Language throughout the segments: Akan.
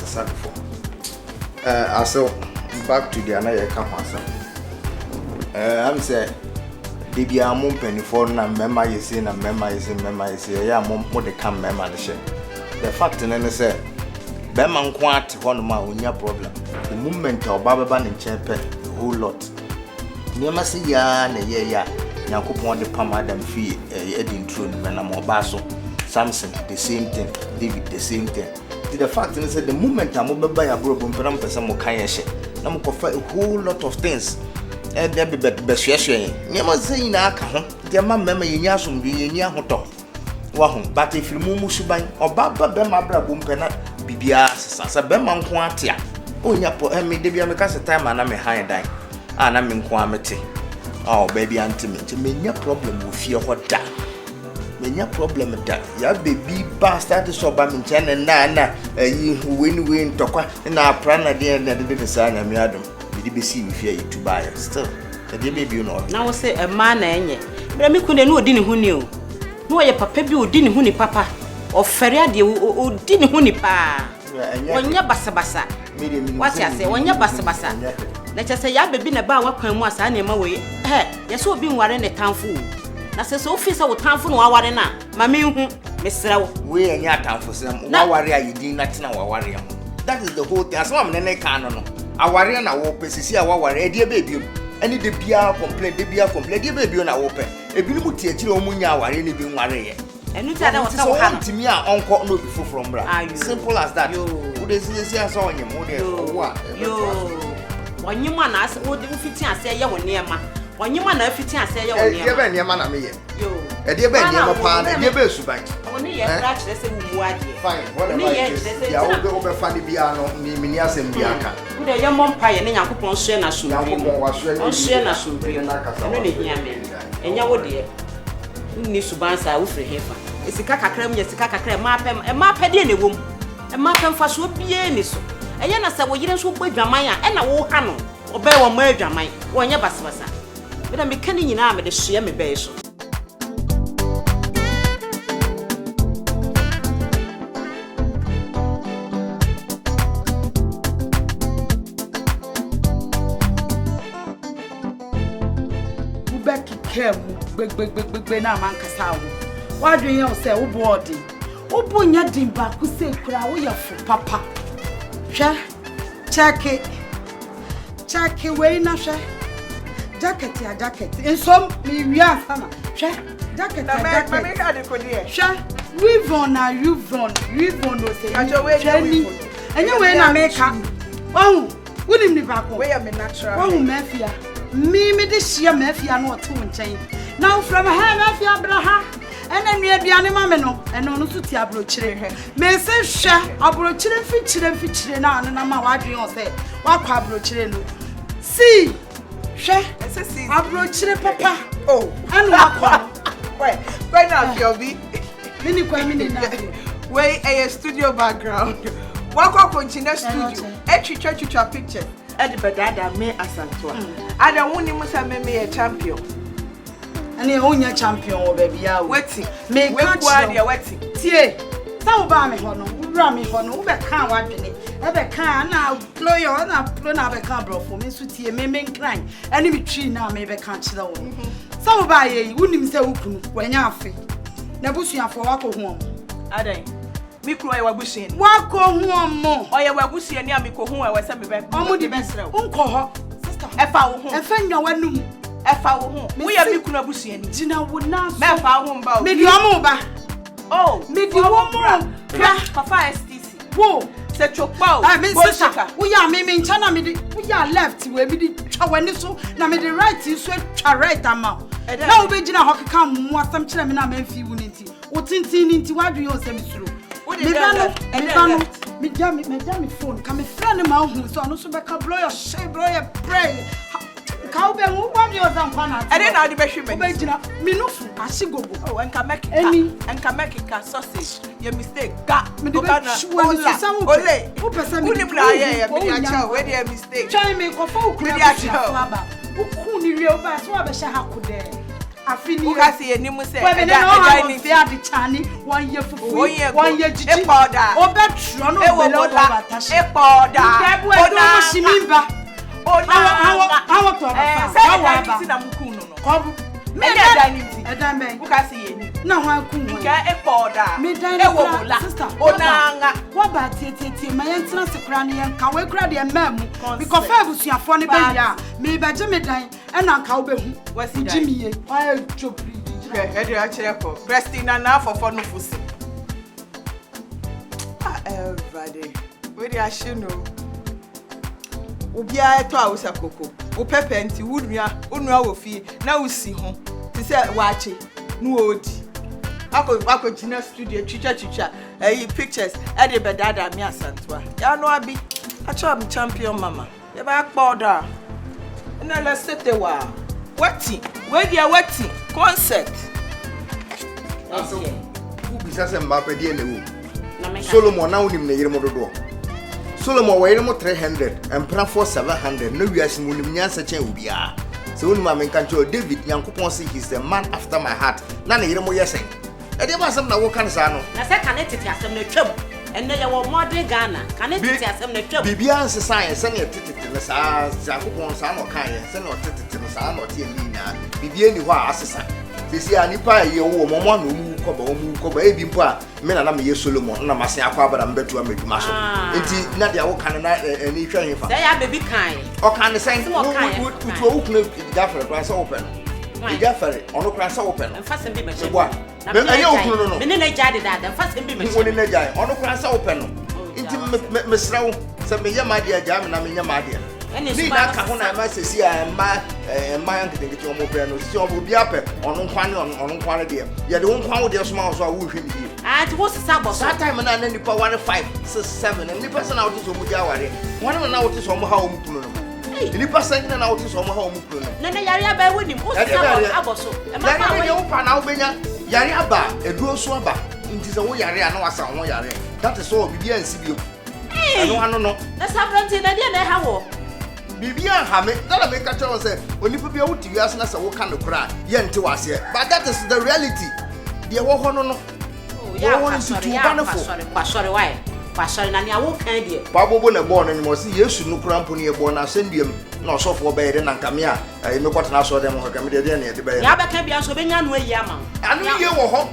kasa before. Also back to the another campus. I'm saying the be a mum penny for na member you say na member you say yeah mum more the come member the share. The fact and say Beman quant one ma unya problem. The moment or baba in chepe a whole lot. Near see ya na ya Yakupon the Pama them fee Edding True Menamo Basso, Samson, the same thing, David, the same thing. The fact is that the moment I'm over by a broken perampa some kayashi, I'm for a whole lot of things. And there be best yashing. Never say na ka dear mamma yasum be in your hotel. Wahum, but if you move Suban or Baba Bemabra Bumpena, Bibia, Sasa Beman Quantia. Oh, Yapo, and me, Debia, because the time and I'm a high dime. And I'm in quamity. Oh, baby, Auntie, me no problem with your what that. Me no problem with that. Ya baby bastard so ba me chen na you win tokwa na prana dey na dey say na me adom. Me dey be see me fear you to buy still. The baby you know. Now say a man na enye. Me ku ne no odi ne hu ni o. No ye papa bi odi ne hu ni papa. O fere ade odi ne hu ni pa. Wonya basabasa. What you say wonya basabasa. Na chese ya baby na ba wakwan mu asa na ma we ye so obi nware ne tanfo na se so ofisa wo tanfo no aware na ma me hu mesra wo we enya tanfo sem aware ayidin na tena aware am. That is the whole thing. As am ne kan no aware na wo pesisi aware e de baby ani de bia complain de baby na wo pe ebi ni muti akire o munya aware ni bi nware ye enu ta da wota wo ha no timi a onko no bi foforo mbra. Simple as that. Wo de sisi asa onye mo de wo Wanyuma na ase wo fiti ase ye woniema wanyuma na fiti ase ye woniema e be niema na me ye yo e de be niema pa na de be suban oni ye bra kire se wumu ade fine whatever ya wo be fa de bia no ni ni asem bia ka wo de ye mompa ye ne yakopon so na so on so na so bi no ne hia me enya wo de ni suban sa wo fre hefa esika kakra mu esika kakra ma pa de ne wom e ma pa mfa so bie ni so eye na se wo yire so gba dwaman a na wo ha no obe wo ma dwaman wo nya basabasa me da me kani nyina me de hye me be so wo back kem gbegbegbegbe na man kasa wo wadwen ye wo se wo board wo bonya dimba ku se kura wo ye fo papa check it we na she jacket ya jacket enso mi wi afana she jacket ya jacket me ka de ko die she weavon no say ajo we enye we na make wahu wunim ni ba ko we ya me natural wahu mafia me de hia mafia no oto nchen now from ha mafia braha ena nua aduane ma me no eno no so ti abrochire me se hwe abrochire fichire na anu na ma wadwen o se wakwa abrochire no si hwe se si abrochire papa oh anu akwa we na fiobi mini kwa mini na we a studio background wakwa continue studio etwitwa picture edibedada me asantoa ada woni musa me champion ani onya champion wo baby ya weti me kwa dia weti tie sa wo ba me ho no wura me ho no wo be kan wadwene e be kan na blow your na blow na be kan bro for me so tie me nkran ani me twi na me be kan kire wo sa wo ba ye wunim se wukunu wanya afe na busuafo wako ho adan mi kro ye wabusuani wako ho mo oye wabusuani a mi ko ho e we se me be omo di besre unko ho sister e fa wo ho e fa nwa wanum efa wo ho wo ya mi kunu abusuani gina wo na so me fa ho mba me di omo ba oh me di wo mo papa STC wo se chokpa o me sister wo ya me ncha na me di wo ya left we me di twa wani so na me di right so twa right ama na wo be gina ho keka mo asam kire me na me fi wo nti wo tintin nti wadwe yo se me suro me bano me jam phone ka me friend ma hu so no so be ka blow your shame blow your pray ka ube mu kwa mi ozan kwa na ede na ade be hwe me ube gina minufu asigogo oh enka make ka sausage your mistake ga me de na ole u pesa me bra ye me dia cha we dey mistake try me ko fa ukura aba uku ni rie oba so abehye hakode afini uka see ni mu say e da ni fi ade chani one year fufu one year jiji e powder obetro no bele o batashi e powder ona shimimba ona hawo to ba say da ni na muku no kobu me da ni e da me uka see ni na ho ku ho ka e powder e wo bola sister ona nga wo ba tie ma yentra se kra ne yenka we kra de mamu because fa busuafo ne be ya me be je me dan e na nka wo be hu wasi dan jimiye ay chopri e de a kire ko Christina na fofo no fusi everybody we dey ashino obi a to a wosa koko o pepe nti wunua wo fie na wo si ho ti se waache no odi akọ jina studio chicha pictures e dey bedada me asantoa ya no abi acho am champion mama e ba kpoda na la setewa wati we dia wati concert aso ubisa se mbape die ne wo Solomon na unim ne yire mododo Solomon wa yire mo 300 empra for 700 no wiase mo nim nyansa chen obia se wonu ma menka ncho David Nyankopon say he's the man after my heart na ne yire mo yesen e dey ba sam na wo kan sa no na se kan tete asem na twam enne ye wo modern Ghana kan tete asem na twam bibia nse science ne tete ne sa Nyankopon sa no kan ye se no tete ne sa no te ni na bibia ni ho a asesa sisi anipa ye wo momo na omu koba ebi mpo a me na me ye Solomon na mase akwa abara mbetu ameduma so enti na dia wo kan na ni hwa hefa say ya baby kan o kan sen tutu wo kunu gafere kwa sa open gafere ono kwa sa open mfa sem bi meche na me anya okunu no me ne na jade dada mfa sem bi meche woni na jai ono kwa sa open enti me srawo se me ye ma dia ja me na me nya ma dia ni na ka ho na ma sesi a ma yankete omo pe no si obo bi ape ono nkwane de ye de nkwan wo de so ma so a wo hwe ni ti wo sisa bo so that time na nipa 1 5 6 7 and nipa sana wo ti so mu dia ware won na wo ti so mo ha o mu kunu no nipa sana na wo ti so mo ha o mu kunu no na yare aba wo nim wo sisa abo so e ma pa wo pa na wo benya yare aba eduro so aba nti se wo yare a na wasa wo yare that is all bibia nsi bio eno ano no na sabrante na dia na ha wo bibia ha me na me ka tell say onipa bia wuti wiase na se wo ka no kra ye nte wase but that is the reality de wo ho no no ya pasori why pasori na ni awo kan de pa bobo na bo no ni mo se Yesu no kra mpo ne ye bo na asendiem na osofo be ye na nkame a me kwata na so dem ho ka me de na ye de be ya ba ka bia so be nya no ayi ama anu ye wo ho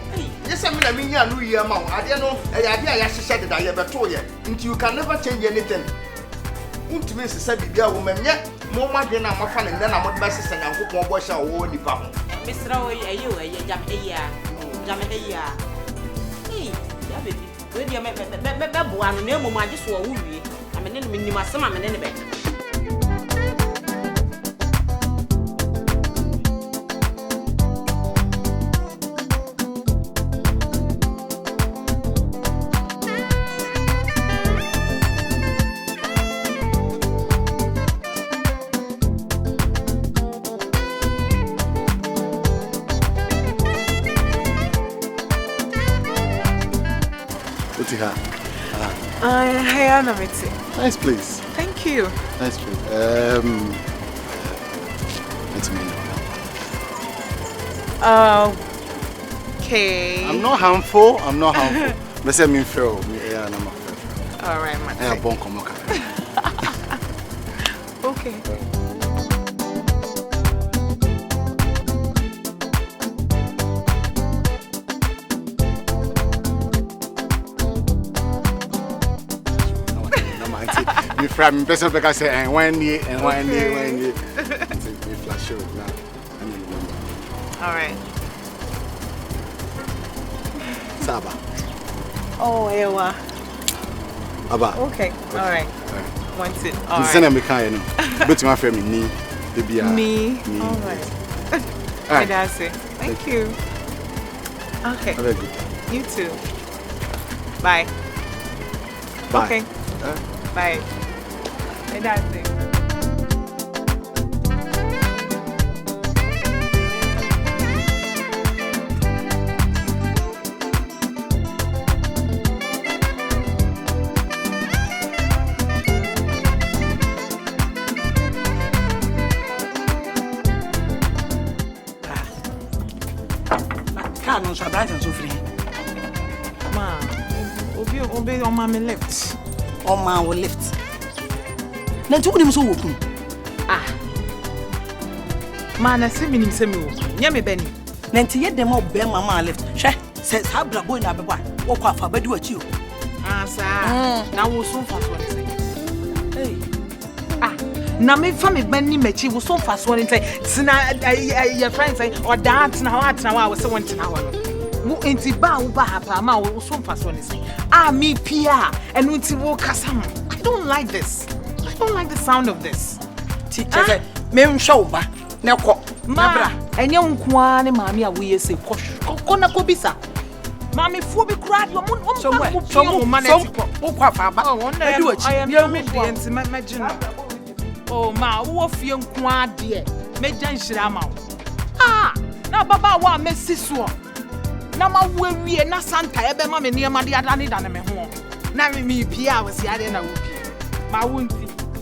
yesa me na me nya no yi ama ade no ade a ya hyehyɛ de da ye beto ye nti you can never change anything ultimate se bibia wo memye mo madwe na mafa ne na mo de ba sesa Nyankopon bo hya wo nipa ho misra wo ayi o ayi jam ayi a ya baby we dia me bo anu na emu ma so wo wie na me ne nim asema me ne be Hey, Anna, nice place. Thank you. Nice place. Let me know. Okay. I'm not harmful. But say me fair. Yeah, I'm all right, man. I bon come okay. From person because say and one year we flash out now. All right. Saba. Oh, Ewa. Aba. Okay. All right. Want it. All right. Send me can you know. But my friend me baby. Me. All right. All right. That's it. Thank you. Okay. Have a good day. You too. Bye. Bye. Okay. Bye. That's it. right and so free. Ma, obey on my left. On my left. Then two them so open. Man, I see me say me. Nyame Benny. Then to get them up bear mama left. She says habla boy na beba. Wo kwa fa bedu achi o. Sir. Now we so fast one say. Hey. Na me fa me Benny mechi we so fast one say. Tina your friend say or dance na what na we say one tina ho. Wo enti ba wo ba hapa ma we so fast one say. Me pia and we wo kasa. I don't like this. I don't like the sound of this. Teacher, me nhwo ba. Neko. Ma, enye nkoa ne maami a we say ko na ko bisa. Maami fu bi kura di omo so mo kwa fa ba. Edu achi. Ya me de enti magina. Oh ma, wo fie nkoa de. Meja nhira ma wo. Na baba wa mesi so. Na ma wo wie na santa ebe ma me niam de adane dane me ho. Na me pia wo si ade na wo pia. Ma wo nti.